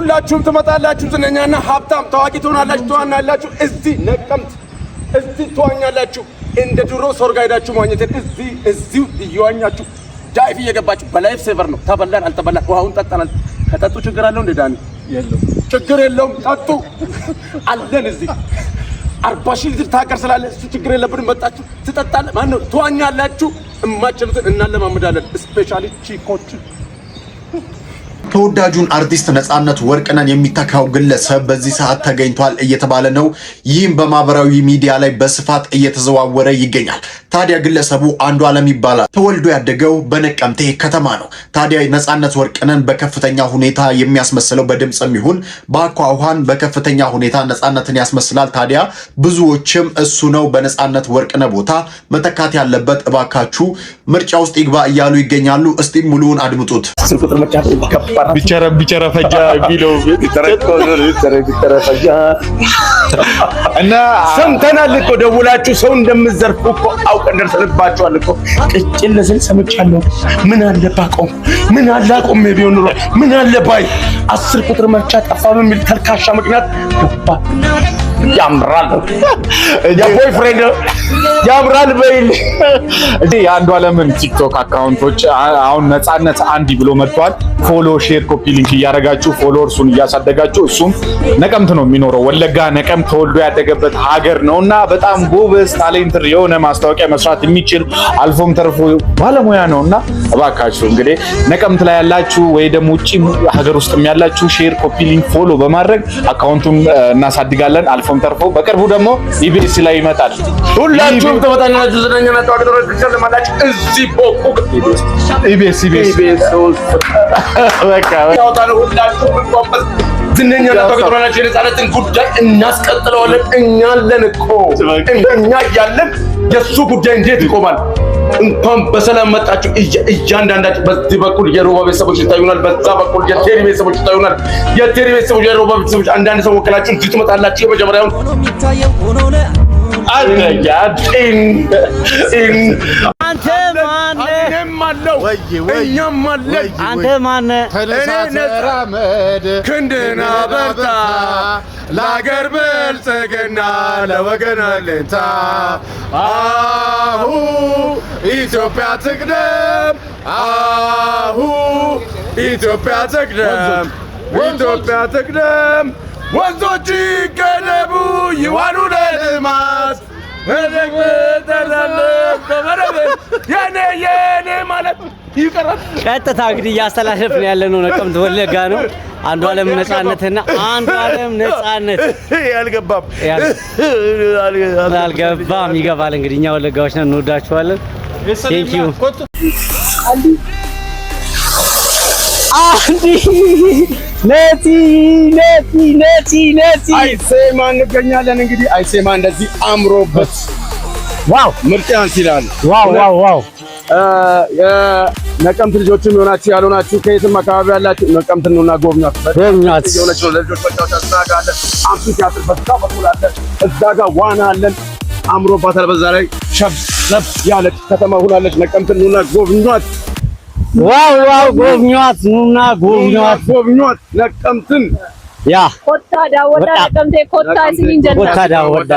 ሁላችሁም ትመጣላችሁ ዝነኛና ሀብታም ታዋቂ ትሆናላችሁ ትዋናላችሁ እዚህ ነቀምት እዚህ ትዋኛላችሁ እንደ ድሮ ሶርጋ ሄዳችሁ ማግኘት እዚሁ እየዋኛችሁ ዳይቭ እየገባችሁ በላይፍ ሴቨር ነው ተበላን አልተበላን ውሃውን ጠጣናል ከጠጡ ችግር አለው እንደ ዳኒ የለው ችግር የለውም ጠጡ አለን እዚህ 40 ሺህ ሊትር ታቀር ስላለ እሱ ችግር የለብንም መጣችሁ ትጠጣለ ማን ነው ትዋኛላችሁ እማችሉትን እናለማምዳለን ስፔሻሊ ቺኮች ተወዳጁን አርቲስት ነጻነት ወርቅነህን የሚተካው ግለሰብ በዚህ ሰዓት ተገኝቷል እየተባለ ነው። ይህም በማህበራዊ ሚዲያ ላይ በስፋት እየተዘዋወረ ይገኛል። ታዲያ ግለሰቡ አንዱዓለም ይባላል። ተወልዶ ያደገው በነቀምቴ ከተማ ነው። ታዲያ ነጻነት ወርቅነህን በከፍተኛ ሁኔታ የሚያስመስለው በድምጽም ይሁን በአኳኋን በከፍተኛ ሁኔታ ነጻነትን ያስመስላል። ታዲያ ብዙዎችም እሱ ነው በነጻነት ወርቅነህ ቦታ መተካት ያለበት እባካችሁ ምርጫ ውስጥ ይግባ እያሉ ይገኛሉ። እስቲ ሙሉውን አድምጡት። ቢቸረ ፈጃ ቢለው ፈጃ እና ሰምተናል እኮ ደውላችሁ ሰው እንደምትዘርፉ እኮ አውቀን ደርሰንባችኋል እኮ ቅጭል ለስል ሰምቻለሁ ምን አለ ባቆም ምን አለ አቆም ቢሆን ኑሮ ምን አለ ባይ 10 ቁጥር መርጫ ጠፋ በሚል ተልካሻ ምክንያት ገባ ያምራል የቦይፍሬንድ ያምራል በይል እንዴ አንዱዓለምን ቲክቶክ አካውንቶች አሁን ነጻነት አንዲ ብሎ መጥቷል። ፎሎ ሼር ኮፒ ሊንክ እያደረጋችሁ ፎሎወርሱን እያሳደጋችሁ እሱም ነቀምት ነው የሚኖረው ወለጋ ነቀምት ተወልዶ ያደገበት ሀገር ነውና በጣም ጎበዝ ታሌንትር የሆነ ማስታወቂያ መስራት የሚችል አልፎም ተርፎ ባለሙያ ነውና እባካችሁ እንግዲህ ነቀምት ላይ ያላችሁ ወይ ደግሞ ውጪ ሀገር ውስጥ ያላችሁ ሼር ኮፒ ሊንክ ፎሎ በማድረግ አካውንቱን እናሳድጋለን። አልፎም ተርፎ በቅርቡ ደግሞ ኢቢኤስ ላይ ይመጣል። ሁላችሁም ተመጣጣናችሁ ዝነኛና ታዋቂ ተወዳጆች ለማላችሁ እዚህ ቦቁ ኢቢኤስ በቃ ያውጣሉ ሁላችሁም እንቆምበት ዝነኛና ታዋቂ ተወዳጆች የነጻነትን ጉዳይ እናስቀጥለዋለን እኛ አለን እኮ እኛ ያለን የሱ ጉዳይ እንዴት ይቆማል? እንኳን በሰላም መጣችሁ እያንዳንዳችሁ በዚህ በኩል የሮባ ቤተሰቦች ይታዩናል በዛ በኩል የቴሪ ቤተሰቦች ይታዩናል የቴሪ ቤተሰቦች የሮባ ቤተሰቦች አንዳንድ ሰው ወከላችሁ እዚህ ትመጣላችሁ የመጀመሪያውን አያያጢን አንተ ማን ነማለው እኛም አለን አንተ ማን ተነሳተራመድ ክንድና በርታ ለአገር ብልጽግና ለወገን አለኝታ አሁ ኢትዮጵያ ትቅደም አሁ ኢትዮጵያ ትቅደም ኢትዮጵያ ትቅደም ወንዞች ይገደቡ ይዋሉ ለልማት የኔ ማለት ይቀራል። ቀጥታ እንግዲህ እያስተላለፍን ያለነው ነቀምት ወለጋ ነው። አንዱዓለም ነጻነትና አንዱዓለም ነጻነት ያልገባም ይገባል። እንግዲህ እኛ ወለጋዎች ነን፣ እንወዳችኋለን። ቴንክ ዩ አንዲ ነቲ አይሴማ እንገኛለን። እንግዲህ አይሴማ እንደዚህ አምሮበት ዋው ምርጫን ሲላል ዋው የነቀምት ልጆችም ሆናችሁ ያልሆናችሁ ከየትም አካባቢ ያላችሁ ነቀምት ነውና ጎብኛት የሆነች ነው ለልጆች መጫወቻ አስተናጋለ አምሱ ሲያትር በዛ በኩል አለ እዛ ጋር ዋና አለን አምሮባታል። በዛ ላይ ሸብሰብ ያለች ከተማ ሆናለች። ነቀምት ነውና ጎብኛት ዋው ጎብኛት ኑና ጎብኛት ነቀምትን ያ ኮታ ዳወዳ ነቀምቴ ኮታ ሲንጀል ኮታ ዳወዳ